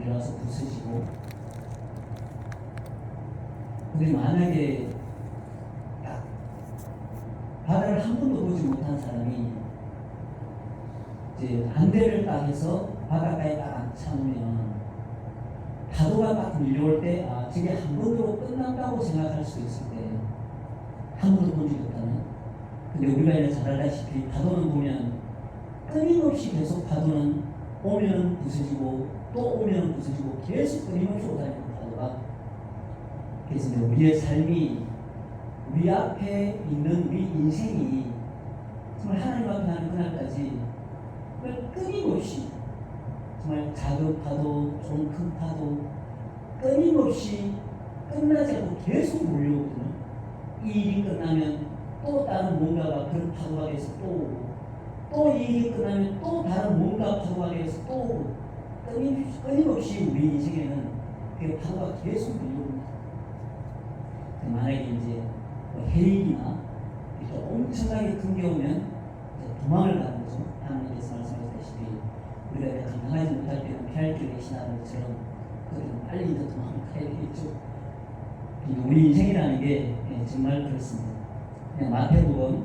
일어나서 부서지고, 근데 만약에 딱 바다를 한 번도 보지 못한 사람이 이제 안대를 딱 해서 바닷가에 딱 앉혀놓으면 파도가 딱 밀려올 때 저게 한 번으로 끝난다고 생각할 수 있을 때, 한 번도 본 적이 없다면. 근데 우리가 이제 잘 알다시피 파도는 보면 끊임없이 계속 파도는 오면 부서지고 또 오면 부서지고 계속 끊임없이 오다니는 파도가. 그래서 우리의 삶이, 우리 앞에 있는 우리 인생이 정말 하나님 앞에 하는 그날까지 정말 끊임없이, 정말 작은 파도, 좀 큰 파도, 끊임없이 끝나지 않고 계속 몰려오거든요. 이 일이 끝나면 또 다른 뭔가가 그런 파도가 돼서 또 오고, 또 이 일이 끝나면 또 다른 뭔가 파도가 돼서 또 오고, 끊임없이 우리 인생에는 그 파도가 계속 밀려옵니다. 만약에 이제 해일이나 이렇게 엄청나게 큰 게 오면 도망을 가는 거죠. 하나님께서 말씀하셨다시피 우리가 감당하지 못할 때는 피할 길을 계시다는 것처럼 그들은 빨리 이제 도망을 가야 되겠죠. 우리 인생이라는 게 정말 그렇습니다. 마태복음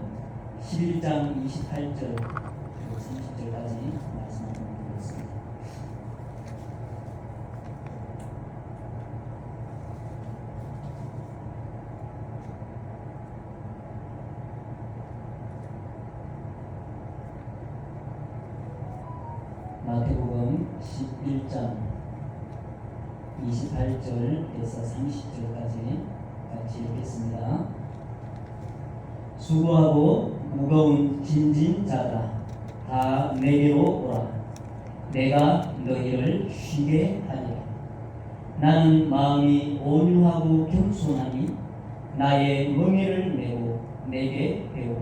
11장 28절 그리고 30절까지 말씀을 드리겠습니다. 마태복음 11장 28절에서 30절까지 같이 읽겠습니다. 수고하고 무거운 짐진 자들아, 다 내게로 오라. 내가 너희를 쉬게 하리라. 나는 마음이 온유하고 겸손하니 나의 멍에를 메고 내게 배우라.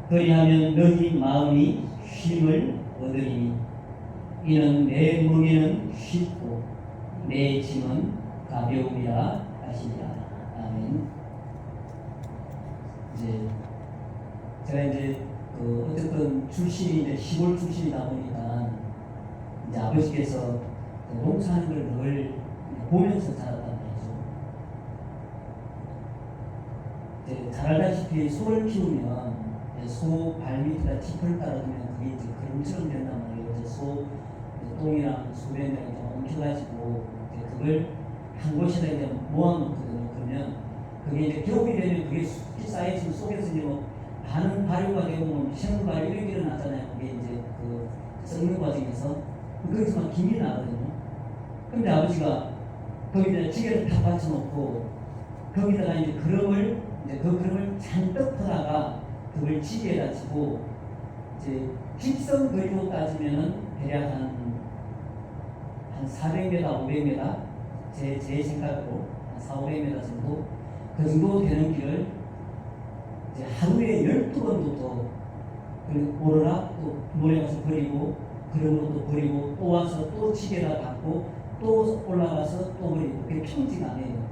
그리하면 너희 마음이 쉼을 얻으리니 이는 내 멍에는 쉽고 내 짐은 가벼움이라 하시리라. 아멘. 제가 어쨌든 출신이 이제 시골 출신이다 보니까 이제 아버지께서 농사하는 걸 늘 보면서 자랐단 말이죠. 잘 알다시피 소를 키우면 소 발밑에다 짚을 깔아두면 그게 이제 그림처럼 된단 말이에요. 소 똥이랑 소변이랑 엉켜가지고 그걸 한 곳에다 이제 모아놓거든요. 그러면 그게 이제 겨울이 되면 그게 숲이 쌓여지면 속에서 이제 반은 발효가 되고 생물 발효 이렇게 일어나잖아요. 그게 이제 그 썩는 과정에서 거기서 막 김이 나거든요. 근데 아버지가 거기다 지게를 다 받쳐놓고 거기다가 이제 그릇을 잔뜩 퍼다가 그걸 지게에다 치고 이제 직선 거리로 따지면은 대략 한 400m, 500m 제 생각으로 한 400, 500m 정도 그 정도 되는 길을 이제 하루에 12번도 또 오르락 또 모래 가서 버리고 그러므로 또 버리고 또 와서 또 지게다 닫고 또 올라가서 또 버리고 그게 평지가 아니에요.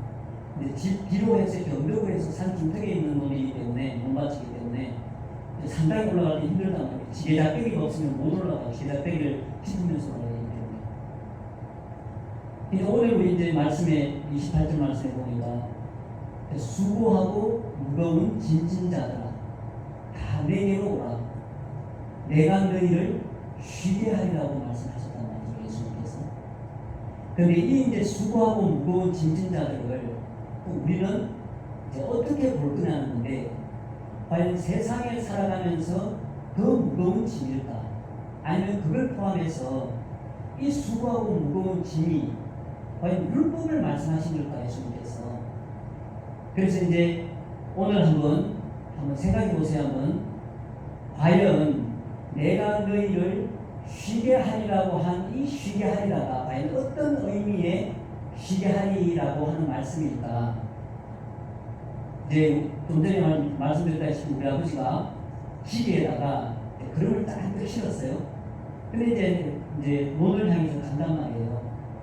근데 집 뒤로 해서 이렇게 언덕을 해서 산 중턱에 있는 논이기 때문에 논밭이기 때문에 상당히 올라가기 힘들단 말이에요. 지게작대기가 없으면 못 올라가요. 지게작대기를 짚으면서 올라가기 때문에. 오늘 우리 이제 말씀에 28절 말씀에 보니까 수고하고 무거운 짐진 자들아 다 내게로 오라. 내가 너희를 쉬게 하리라고 말씀하셨단 말이죠. 예수님께서. 그런데 이 이제 수고하고 무거운 짐진 자들을 우리는 이제 어떻게 볼 거냐는 건데, 과연 세상에 살아가면서 더 무거운 짐일까? 아니면 그걸 포함해서 이 수고하고 무거운 짐이 과연 율법을 말씀하신 걸까? 예수님께서. 그래서 이제 오늘 한번 생각해 보세요. 과연 내가 너희를 쉬게 하리라고 한 이 쉬게 하리라가 과연 어떤 의미의 쉬게 하리라고 하는 말씀일까? 이제 좀 전에 말씀드렸다시피 우리 아버지가 지게에다가 그릇을 딱 실었어요. 근데 이제 논을 향해서 간단 말이에요.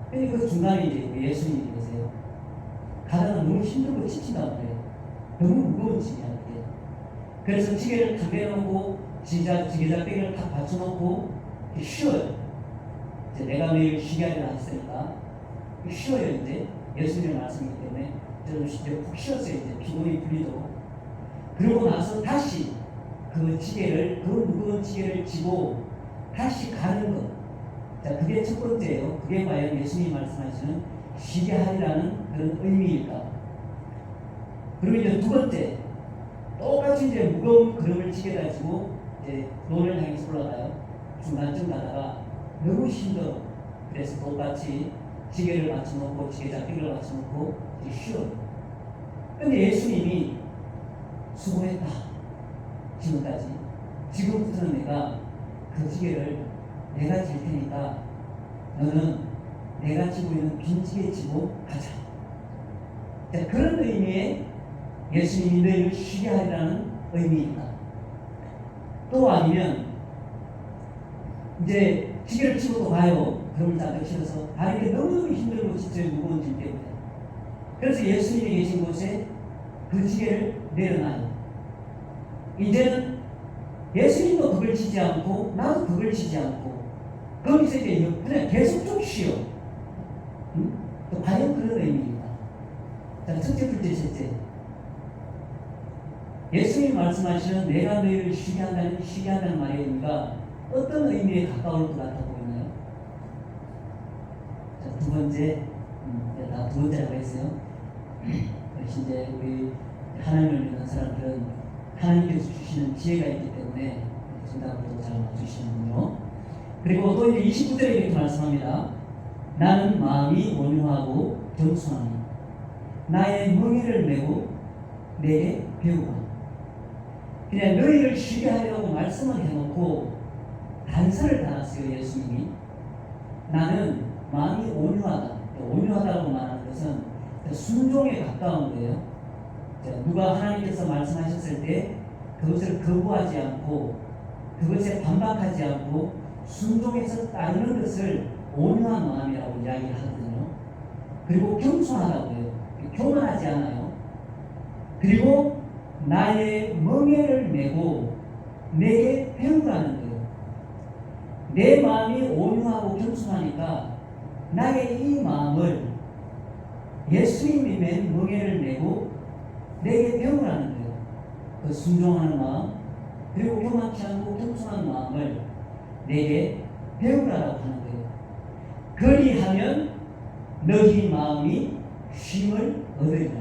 근데 그 중간에 이제 예수님이 계세요. 가다가 너무 힘들고 지친단 말이에요. 너무 무거운 짐이야, 그게. 그래서 지게를 탁 내려놓고 지게작대기를 탁 받쳐놓고 쉬어요. 이제 내가 너희를 쉬게 하리라 했으니까 쉬어요. 이제 예수님의 말씀이기 때문에 좀 이제 푹 쉬었어요. 이제 피곤이 풀리도록. 그러고 나서 다시 그 지게를, 그 무거운 지게를 지고 다시 가는 것. 자, 그게 첫 번째예요. 그게 과연 예수님이 말씀하시는 쉬게 하리라는 그런 의미일까? 그리고 이제 두 번째, 똑같이 이제 무거운 그릇을 지게 가지고 이제 논을 향해서 올라가요. 중간쯤 가다가 너무 힘들어. 그래서 똑같이 지게를 맞춰놓고 지게 잡기를 맞춰놓고 이제 쉬어요. 근데 예수님이 수고했다. 지금까지. 지금부터는 내가 그 지게를 내가 질 테니까 너는 내가 지고 있는 빈 지게 지고 가자. 자, 그런 의미의 예수님이 너희를 쉬게 하리라는 의미입니다. 또 아니면 이제 지게를 치고 또 가요. 그러면 다들 싫어서 다리가 너무 힘들고 지쳐요. 무거운 짐 때문에. 그래서 예수님이 계신 곳에 그 지게를 내려놔요. 이제는 예수님도 그걸 지지 않고 나도 그걸 지지 않고 거기서 이제 그냥 계속 좀 쉬어. 또 과연 그런 의미입니다. 자, 첫째, 둘째, 셋째. 예수님이 말씀하시는 내가 너희를 쉬게 한다는 말의 의미가 어떤 의미에 가까울 것 같아 보이나요? 자, 두 번째, 나 두 번째라고 했어요. 그래서 이제 우리 하나님을 믿는 사람들은 하나님께서 주시는 지혜가 있기 때문에 정답으로 잘 맞추시는군요. 그리고 또 이제 29절에 이렇게 말씀합니다. 나는 마음이 온유하고 겸손하니 나의 멍에를 메고 내게 배우라. 그냥 너희를 쉬게 하려고 말씀을 해놓고 단서를 달았어요. 예수님이. 나는 마음이 온유하다. 온유하다고 말하는 것은 순종에 가까운 거예요. 누가 하나님께서 말씀하셨을 때 그것을 거부하지 않고 그것에 반박하지 않고 순종해서 따르는 것을 온유한 마음이라고 이야기를 하거든요. 그리고 겸손하다고 해요. 교만하지 않아요. 그리고 나의 멍에를 메고 내게 배우라는 거예요. 내 마음이 온유하고 겸손하니까 나의 이 마음을 예수님이 맨 멍에를 메고 내게 배우라는 거예요. 그 순종하는 마음, 그리고 교만치 않고 겸손한 마음을 내게 배우라고 하는 거예요. 그리하면 너희 마음이 쉼을 얻으리라.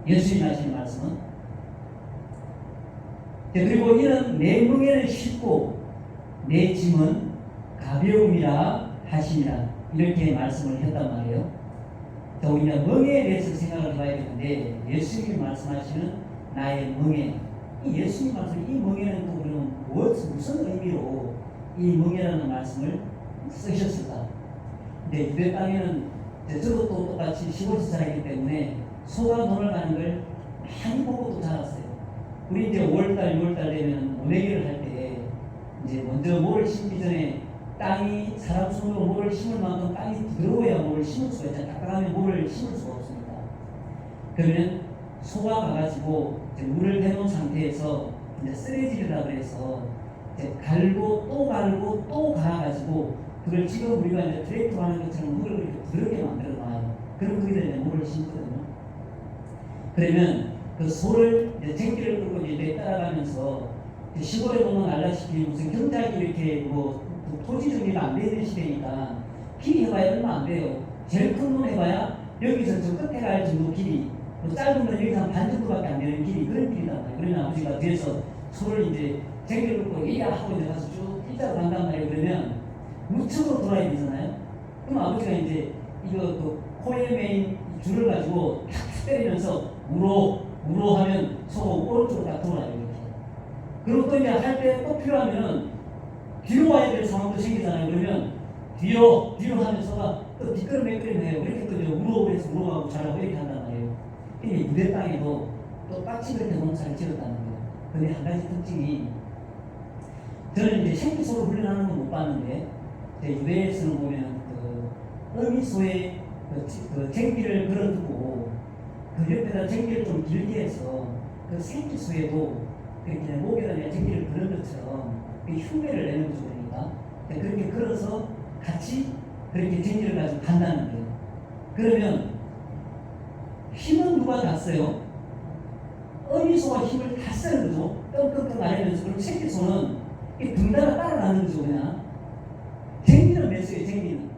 예수님이 하시는 말씀은. 그리고 이는 내 멍에는 쉽고 내 짐은 가벼움이라 하시니라. 이렇게 말씀을 했단 말이에요. 우리가 멍에에 대해서 생각을 해봐야 되는데 예수님이 말씀하시는 나의 멍에, 이 예수님 말씀, 이 멍에는 또 그러면 무슨 의미로 이 멍에라는 말씀을 쓰셨을까? 근데 유대 땅에는 저도 또 똑같이 시골에서 자라기 때문에 소가 논을 가는 걸 많이 보고 또 자랐어요. 우리 이제 5월달, 6월달 되면 모내기를 할 때 이제 먼저 모를 심기 전에 땅이 사람 손으로 모를 심을 만큼 땅이 부드러워야 모를 심을 수가 있잖아요. 딱딱하면 모를 심을 수가 없습니다. 그러면 소가 가가지고 이제 물을 대놓은 상태에서 이제 쓰레기를 그래서 이제 갈고 또 갈아가지고 그걸 지금 우리가 이제 트랙터 하는 것처럼 물을 이렇게 부드럽게 만들어 놔요. 그럼 거기다 이제 모를 심거든요. 그러면 그 소를 이제 쟁기를 끌고 이제 따라가면서 시골에 보면 알다시피 무슨 경작이 이렇게 뭐 토지 정리가 안 되는 시대니까 길이 해봐야 얼마 안 돼요. 제일 큰 놈 해봐야 여기서 저 끝에 갈 정도 길이, 뭐 짧은 건 여기서 한 반 정도밖에 안 되는 길이, 그런 길이단 말이에요. 그러면 아버지가 뒤에서 소를 이제 쟁기를 끌고 이야 하고 이제 가서 쭉 뛰자고 간단 말이에요. 그러면 우측으로 돌아야 되잖아요. 그럼 아버지가 이제 이거 그 코에 메인 줄을 가지고 탁 때리면서 우로 하면 소가 오른쪽으로 딱 돌아요. 이렇게. 그리고 또 이제 할 때 꼭 필요하면은 뒤로 와야 될 상황도 생기잖아요. 그러면 뒤로 하면서가 또 뒷걸음매끌음해요. 이렇게 또 이제 우로해서 우로하고 잘하고 이렇게 한단 말이에요. 이게 유대 땅에도 또 빡치 그렇게 농사를 지었다는 거예요. 근데 한 가지 특징이, 저는 이제 생기소로 훈련하는 건 못 봤는데 유대에서는 보면 그 어미소에 그 쟁기를 걸어두고 그 옆에다 쟁기를 좀 길게 해서 그 생기소에도 그렇게 목에다 쟁기를 걸은 것처럼 흉내를 내는 거죠. 그러니까 그렇게 걸어서 같이 그렇게 쟁기를 가지고 간다는 거예요. 그러면 힘은 누가 다 써요? 어미소가 힘을 다 쓰는 거죠. 떵떵떵 앓으면서. 그럼 새끼소는 등다가 따라가는 거죠. 그냥 쟁기는 몇 써요? 쟁기는.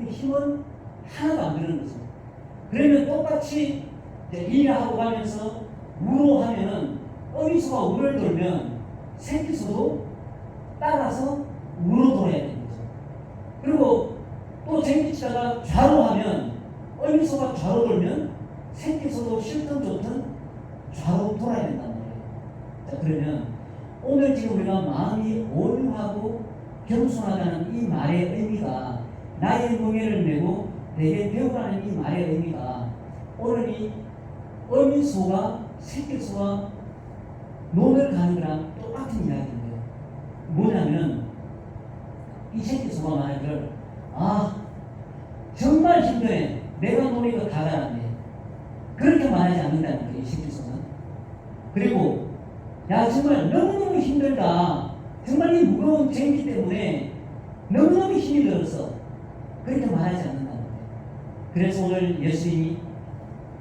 힘은 하나도 안 드는 거죠. 그러면 똑같이 일하고 가면서 우로 하면은 어미소가 우를 돌면 새끼소도 따라서 우로 돌아야 되는 거죠. 그리고 또 쟁기치다가 좌로 하면 어미소가 좌로 돌면 새끼소도 싫든 좋든 좌로 돌아야 된단 말이에요. 자, 그러면 오늘 지금 우리가 마음이 온유하고 겸손하다는 이 말의 의미가 나의 멍에를 메고 내게 배우라는 이 말의 의미가 오늘 이 어미소가 새끼소가 논을 가는 거랑 똑같은 이야기인데요. 뭐냐면 이 새끼소가 말하기를 정말 힘드네. 내가 노니까 다 잘하네. 그렇게 말하지 않는다는 거예요. 이 새끼소는. 그리고 야 정말 너무너무 힘들다. 정말 이 무거운 쟁기 때문에 너무너무 힘이 들었어. 그렇게 말하지 않는다는 거예요. 그래서 오늘 예수님이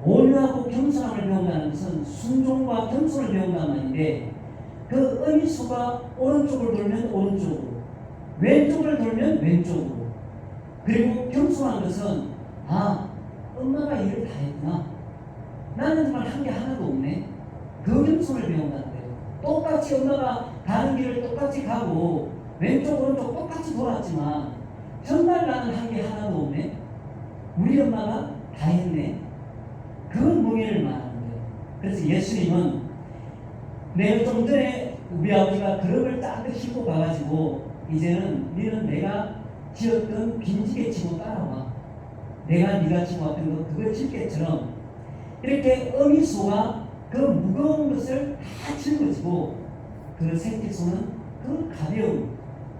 온유하고 겸손함을 배운다는 것은 순종과 겸손을 배운다는 말인데 그 어미소가 오른쪽을 돌면 오른쪽으로 왼쪽을 돌면 왼쪽으로 그리고 겸손한 것은 엄마가 일을 다 했구나. 나는 정말 한 게 하나도 없네. 그 겸손을 배운다는 거예요. 똑같이 엄마가 가는 길을 똑같이 가고 왼쪽 오른쪽 똑같이 돌았지만 정말 나는 한 게 하나도 없네. 우리 엄마가 다 했네. 그 멍에를 말하는 거예요. 그래서 예수님은 내가 좀 전에 우리 아버지가 그릇을 딱 싣고 가가지고 이제는 너는 내가 지었던 빈지게 치고 따라와. 내가 네가 치고 왔던 거 그걸 칠게처럼 이렇게 어미소가 그 무거운 것을 다 짊어지고 그 새끼소는 그 가벼운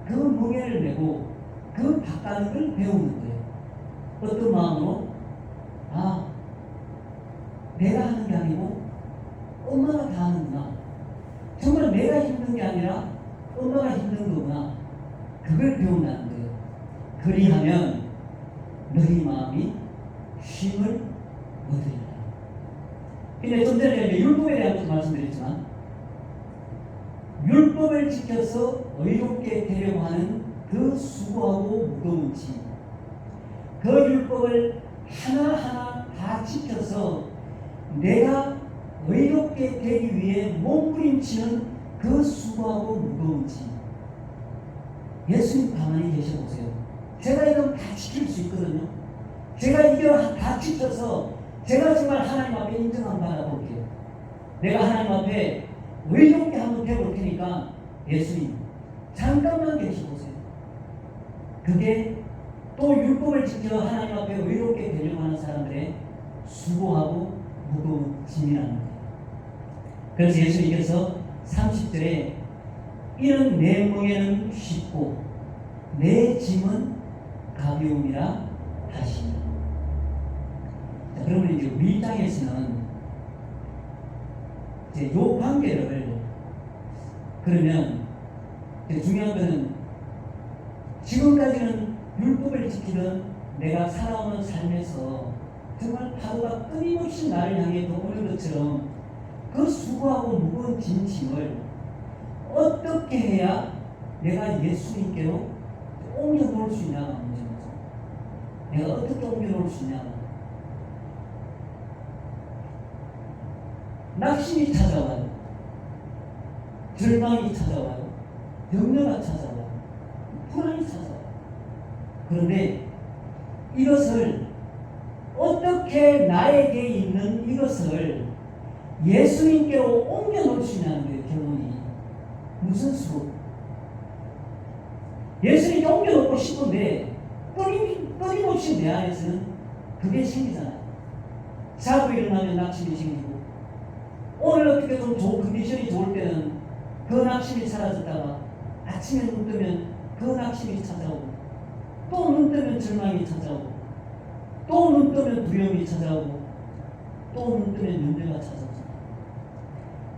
그 멍에를 메고 그 바깥을 걸 배우는 거예요. 어떤 마음으로? 내가 하는 게 아니고 엄마가 다 하는구나. 정말 내가 힘든 게 아니라 엄마가 힘든 거구나. 그걸 배운다는 거예요. 그리하면 너희 마음이 쉼을 얻으리라. 근데 좀 전에 율법에 대한 말씀드렸지만 율법을 지켜서 의롭게 되려고 하는 그 수고하고 무거운 짐, 그 율법을 하나하나 다 지켜서 내가 의롭게 되기 위해 몸부림치는 그 수고하고 무거운 짐. 예수님 가만히 계셔보세요. 제가 이건 다 지킬 수 있거든요. 제가 이걸 다 지켜서 제가 정말 하나님 앞에 인정한 받아볼게요. 내가 하나님 앞에 의롭게 한번 되볼 테니까 예수님 잠깐만 계셔보세요. 그게 또 율법을 지켜 하나님 앞에 의롭게 되려고 하는 사람들의 수고하고 무거운 짐이라는 거예요. 그래서 예수님께서 30절에 이는 내 멍에는 쉽고 내 짐은 가벼움이라 하시니. 그러면 이제 우리 땅에서는 이제 요 관계를 그러면 중요한 것은 지금까지는 율법을 지키던 내가 살아오는 삶에서 정말 파도가 끊임없이 나를 향해 오는 것처럼 그 수고하고 무거운 짐을 어떻게 해야 내가 예수님께로 옮겨 놓을 수 있냐가 문제죠. 내가 어떻게 옮겨 놓을 수 있냐. 낙심이 찾아와요. 절망이 찾아와요. 염려가 찾아와요. 불안이 찾아와요. 그런데 이것을 어떻게 나에게 있는 이것을 예수님께로 옮겨 놓을 수 있냐는 거예요. 결론이 무슨 수로? 예수님께 옮겨 놓고 싶은데 끊임없이 내 안에서는 그게 생기잖아요. 자고 일어나면 낙심이 생기고 오늘 어떻게 좀 컨디션이 좋을 때는 그 낙심이 사라졌다가 아침에 눈 뜨면 그 낙심이 찾아오고 또 눈 뜨면 절망이 찾아오고 또 눈 뜨면 두려움이 찾아오고 또 눈 뜨면 염려가 찾아오고.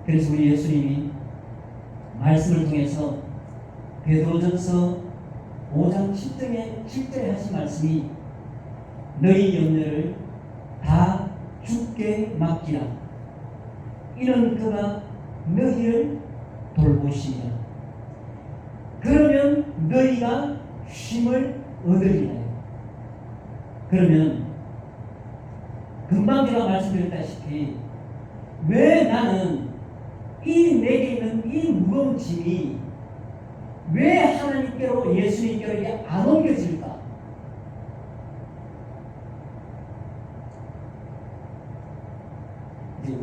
그래서 우리 예수님이 말씀을 통해서 베드로전서 5장 7절에 하신 말씀이 너희 염려를 다 주께 맡기라. 이는 그가 너희를 돌보시리라. 그러면 너희가 쉼을 얻으리라. 그러면 금방 제가 말씀드렸다시피 왜 나는 내게 있는 이 무거운 짐이 왜 하나님께로 예수님께로 이게 안 옮겨질까?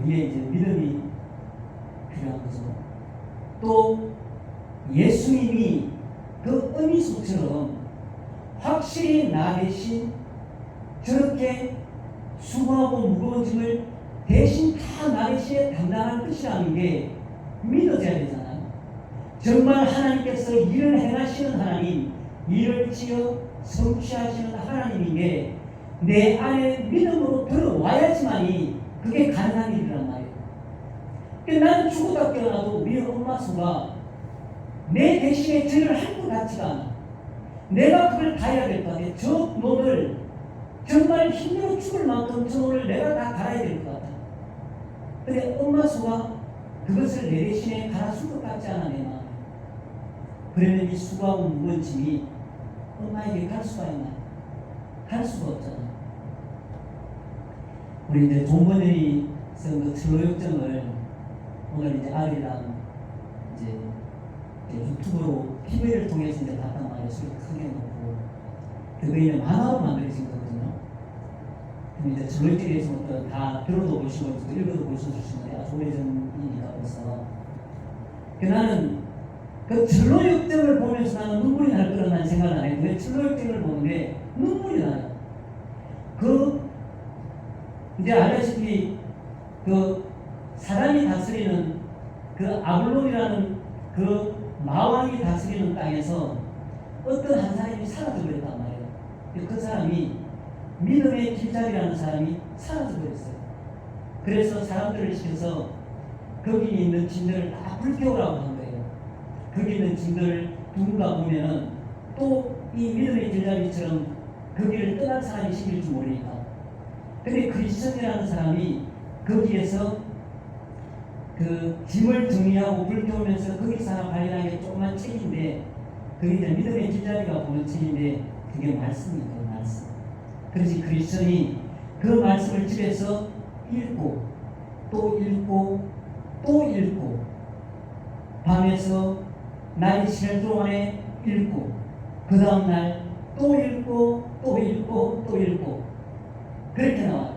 우리의 믿음이 필요한 거죠. 또 예수님이 그 은희수처럼 확실히 나 대신 저렇게 수고하고 무거운 짐을 대신 다 나 대신에 담당할 것이라는 게 믿어져야 되잖아요. 정말 하나님께서 일을 행하시는 하나님, 일을 지어 성취하시는 하나님인 게 내 안에 믿음으로 들어와야지만이 그게 가능한 일이란 말이에요. 나는 죽었다 깨어나도 우리 엄마 수가 내 대신에 저를 할 것 같지가 않아. 내가 그걸 다 해야 될 것 같아. 저 놈을 정말 힘들어 죽을 만큼 저 놈을 내가 다 갈아야 될 것 같아. 근데 엄마 수가 그것을 내 대신에 갈아줄 것 같지 않아, 내 마음에. 그러면 이 수고하고 무거운 짐이 엄마에게 갈 수가 있나? 갈 수가 없잖아. 우리 이제 종번연이 쓴 슬로역정을 오늘 이제 아들이랑 이제 유튜브로 TV를 통해서 이제 봤단 말이에요. 술 크게 놓고 그게 이제 만화로 만들어진 거거든요. 그럼 이제 슬로역정에서 다 들어도 보시고 읽어도 보실 수 있는데 아주 오래전이니까 벌써. 나는 그 슬로역정을 보면서 나는 눈물이 날 거라는 난 생각을 안 했는데 슬로역정을 보는데 눈물이 나요. 이제 알다시피 그 사람이 다스리는 그 아블론이라는 그 마왕이 다스리는 땅에서 어떤 한 사람이 사라져 버렸단 말이에요. 그 사람이 믿음의 길잡이라는 사람이 사라져 버렸어요. 그래서 사람들을 시켜서 거기 있는 짐들을 다 불태우라고 한 거예요. 거기 있는 짐들을 누군가 보면은 또 이 믿음의 길잡이처럼 거기를 떠난 사람이 생길지 모르니까. 근데 크리스천이라는 사람이 거기에서 그 짐을 정리하고 불태우면서 거기 사람 발견하는 게 조그만 책인데 그게 이제 믿음의 길잡이가 보는 책인데 그게 말씀이에요. 말씀. 그래서 크리스천이 그 말씀을 집에서 읽고 또 읽고 또 읽고 밤에서 날이 지날 동안에 읽고 그 다음날 또 읽고 또 읽고 또 읽고 그렇게 나와요.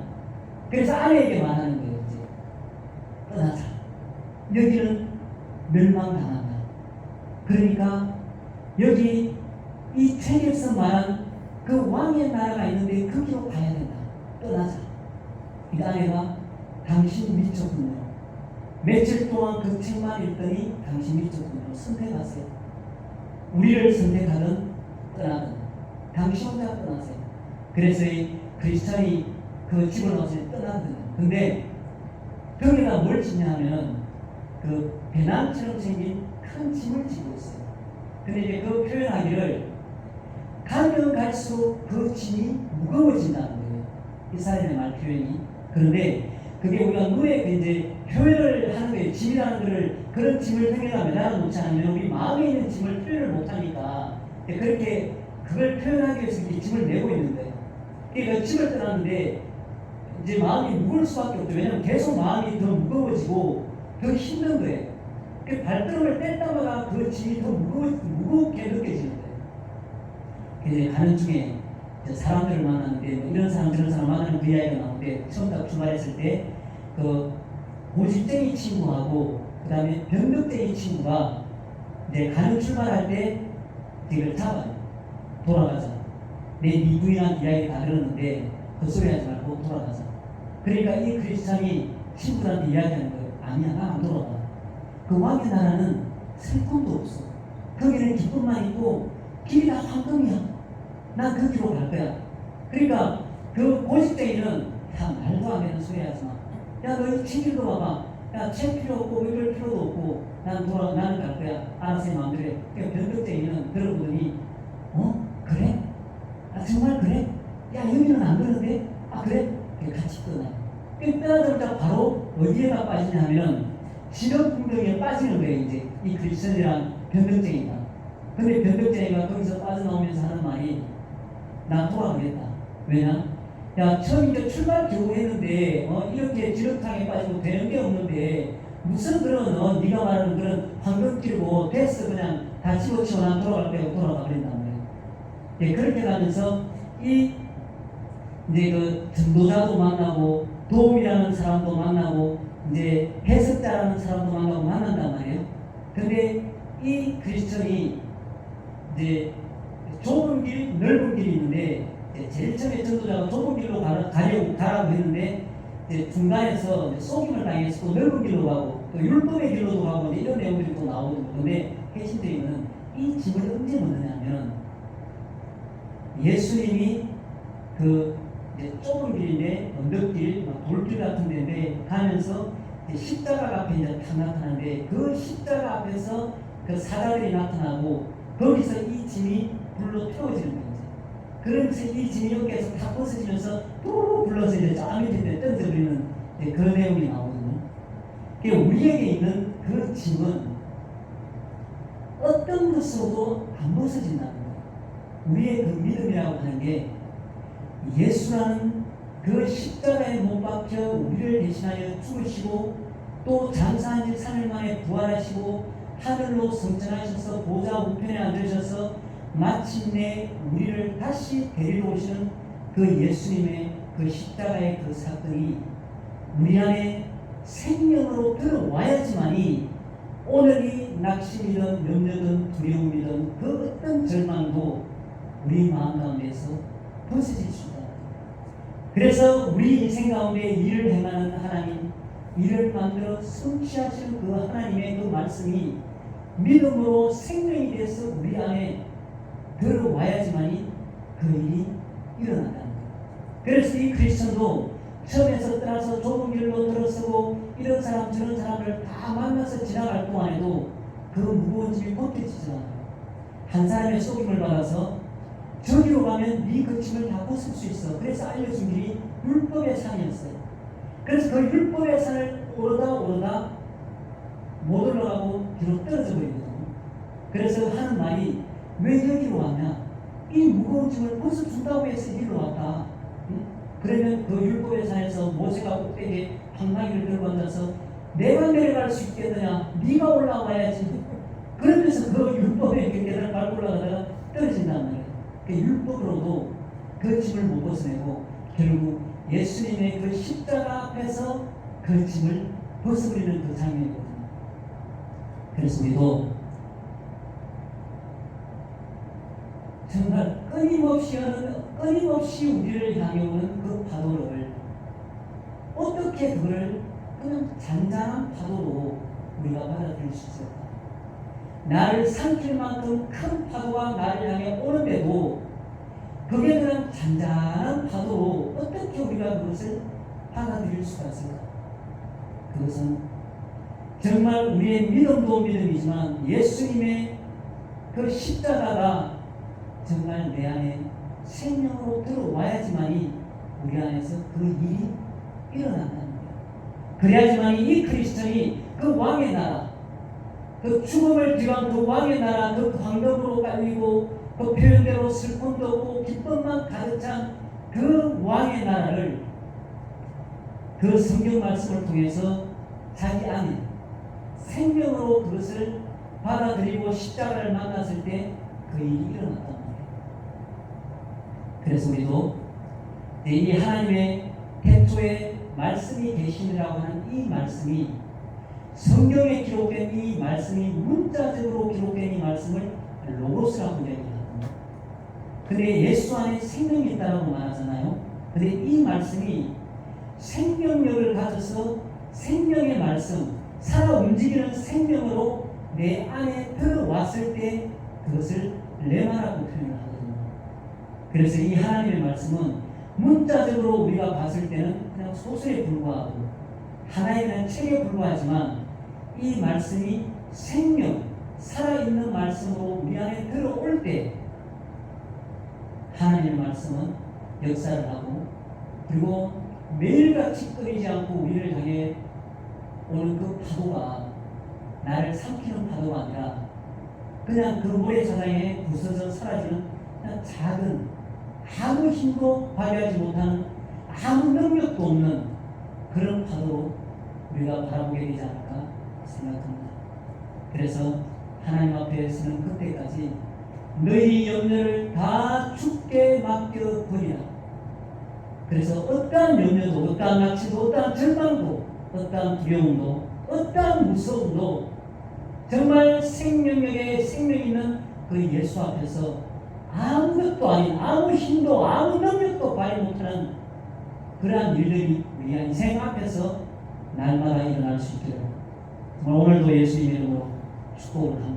그래서 아내에게 말하는 거예요. 이제 떠나자. 여기는 멸망당한다. 그러니까 여기 이 책에서 말한 그 왕의 나라가 있는데 거기로 가야 된다. 떠나자. 이 아내가 당신 미쳤군요. 며칠 동안 그 책만 읽더니 당신 미쳤군요. 선택하세요. 우리를 선택하든 떠나든 당신 혼자 떠나세요. 그래서 크리스찬이 그 집을 나와서 떠나거든요. 근데 거기다 뭘 짓냐 하면 그 배낭처럼 생긴 큰 짐을 지고 있어요. 근데 이제 그 표현하기를 가면 갈수록 그 짐이 무거워진다는 거예요. 이 사람의 말 표현이. 그런데 그게 우리가 눈에 이제 표현을 하는 거예요. 짐이라는 거를 그런 짐을 생겨나 매달아 놓지 않으면 우리 마음에 있는 짐을 표현을 못하니까 그렇게 그걸 표현하기 위해서 이렇게 짐을 메고 있는 거예요. 그러니까 집을 떠났는데 이제 마음이 무거울 수밖에 없죠. 왜냐하면 계속 마음이 더 무거워지고 더 힘든 거예요. 그 발걸음을 뗄 때마다 그 짐이 더 무겁게 느껴지는 거예요. 그래서 가는 중에 사람들을 만났는데 뭐 이런 사람 저런 사람 만나는 그 이야기가 나오는데 처음 딱 출발했을 때 그 고집쟁이 친구하고 그 다음에 변덕쟁이 친구가 이제 가는 출발할 때 이걸 잡아요. 돌아가자. 내 미부인한 이야기 다 들었는데 그 소리 하지 말고 돌아가자. 그러니까 이 크리스찬이 친구들한테 이야기하는 거예요. 아니야, 나 안 돌아가. 그 왕의 나라는 슬픔도 없어. 거기는 기쁨만 있고 길이 다 황금이야. 난 그 길로 갈 거야. 그러니까 그 고집쟁이는 야, 말도 안 되는 소리 하지 마. 야, 너 이 책 읽어봐봐. 야, 책 필요 없고 읽을 필요도 없고 나는 갈 거야. 알아서 마음대로 해. 그러니까 변덕쟁이는 들어보더니 그래? 아 정말 그래? 야 여기는 안 그런데? 아 그래? 같이 떠나요. 떠나자마자 바로 어디에다 빠지냐면 신혼풍경에 빠지는 거예요. 이제 이 크리스천이랑 변덕쟁이가. 근데 변덕쟁이가 거기서 빠져나오면서 하는 말이 나 돌아가겠다. 왜냐? 야 처음 이제 출발 겨우 했는데 이렇게 지렁탕에 빠지고 되는 게 없는데 무슨 그런 네가 말하는 그런 황금길고 됐어 그냥 다 집어치워 난 돌아갈 때고 돌아가 버린단 말이에요. 예, 그렇게 가면서 이 이제 그 전도자도 만나고 도움이라는 사람도 만나고 이제 해석자라는 사람도 만나고 만난단 말이에요. 근데 이 크리스천이 이제 좁은 길, 넓은 길이 있는데 제일 처음에 전도자가 좁은 길로 가라고 했는데 이제 중간에서 이제 속임을 당해서 또 넓은 길로 가고 또 율법의 길로도 가고 이런 내용들이 또 나오거든요. 근데 핵심적인 이 짐을 언제 넣느냐면 예수님이 그 이제 좁은 길인데 언덕길, 돌길 같은 데인데 가면서 십자가 앞에 이제 딱 나타나는데 그 십자가 앞에서 그 사자들이 나타나고 거기서 이 짐이 불로 태워지는 거죠. 그러면서 이 짐이 여기에서 다 벗어지면서 또 불러서 이제 저 밑에 던져버리는 그런 내용이 나오거든요. 그러니까 우리에게 있는 그 짐은 어떤 것으로도 안 벗어진다는 거예요. 우리의 그 믿음이라고 하는 게 예수라는 그 십자가에 못 박혀 우리를 대신하여 죽으시고 또 장사한 지 3일 만에 부활하시고 하늘로 승천하셔서 보좌 우편에 앉으셔서 마침내 우리를 다시 데리러 오시는 그 예수님의 그 십자가의 그 사건이 우리 안에 생명으로 들어와야지만이 오늘이 낙심이든 염려든 두려움이든 그 어떤 절망도 우리 마음 가운데서 벗어질 수 있다. 그래서 우리 인생 가운데 일을 행하는 하나님, 일을 만들어 성취하시는 그 하나님의 그 말씀이 믿음으로 생명이 돼서 우리 안에 들어와야지만이 그 일이 일어난다는 거예요. 그래서 이 크리스천도 처음에서 떠나서 좁은 길로 들어서고 이런 사람 저런 사람을 다 만나서 지나갈 동안에도 그 무거운 짐이 벗겨지지 않아요. 한 사람의 속임을 받아서 저기로 가면 네 그 짐을 다 벗을 수 있어. 그래서 알려준 길이 율법의 산이었어요. 그래서 그 율법의 산을 오르다 못 올라가고 뒤로 떨어져 버리거든요. 그래서 하는 말이 왜 여기로 왔냐? 이 무거운 짐을 벗어준다고 해서 여기로 왔다. 응? 그러면 그 율법의 산에서 모세가 꼭대기에 방망이를 들고 앉아서 내가 내려갈 수 있겠느냐? 네가 올라와야지. 그러면서 그 율법의 계단을 밟고 올라가다가 떨어진단 말이에요. 그 율법으로도 그 짐을 못 벗어내고 결국 예수님의 그 십자가 앞에서 그 짐을 벗어버리는 그 장면이거든요. 그래서 우리도 정말 끊임없이 우리를 향해 오는 그 파도를 어떻게 그걸 그냥 잔잔한 파도로 우리가 받아들일 수 있을까? 나를 삼킬 만큼 큰 파도가 나를 향해 오는데도 그게 그냥 잔잔한 파도로 어떻게 우리가 그것을 받아들일 수가 있을까? 그것은 정말 우리의 믿음도 믿음이지만 예수님의 그 십자가가 정말 내 안에 생명으로 들어와야지만이 우리 안에서 그 일이 일어난다는 거예요. 그래야지만이 이 크리스천이 그 왕의 나라, 그 죽음을 뒤한 그 왕의 나라, 그 광경으로 깔리고 그 표현대로 슬픔도 없고 기쁨만 가득 찬 그 왕의 나라를 그 성경 말씀을 통해서 자기 안에 생명으로 그것을 받아들이고 십자가를 만났을 때 그 일이 일어났단 말이에요. 그래서 우리도 이 하나님의 태초에 말씀이 계시니라고 하는 이 말씀이 성경에 기록된 이 말씀이 문자적으로 기록된 이 말씀을 로고스라고 얘기합니다. 근데 예수 안에 생명이 있다고 말하잖아요. 근데 이 말씀이 생명력을 가져서 생명의 말씀, 살아 움직이는 생명으로 내 안에 들어왔을 때 그것을 레마라고 표현을 하거든요. 그래서 이 하나님의 말씀은 문자적으로 우리가 봤을 때는 그냥 소설에 불과하고 하나의 그냥 책에 불과하지만 이 말씀이 생명, 살아있는 말씀으로 우리 안에 들어올 때 하나님의 말씀은 역사를 하고 그리고 매일같이 끊이지 않고 우리를 향해 오는 그 파도가 나를 삼키는 파도가 아니라 그냥 그 모래사장에 부서져 사라지는 그냥 작은 아무 힘도 발휘하지 못하는 아무 능력도 없는 그런 파도로 우리가 바라보게 되지 않을까 생각합니다. 그래서 하나님 앞에 서는 그때까지 너희 염려를 다 주께 맡겨버리라. 그래서 어떠한 염려도 어떠한 낚시도 어떠한 절망도 어떠한 두려움도 어떠한 무서움도 정말 생명력에 생명 있는 그 예수 앞에서 아무것도 아닌 아무 힘도 아무 능력도 발휘 못하는 그러한 일들이 우리 인생 앞에서 날마다 일어날 수 있도록 정말 오늘도 예수님의 이름으로 축복을 합니다.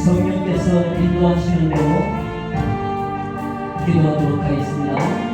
성령께서 인도하시는 대로 기도하도록 하겠습니다.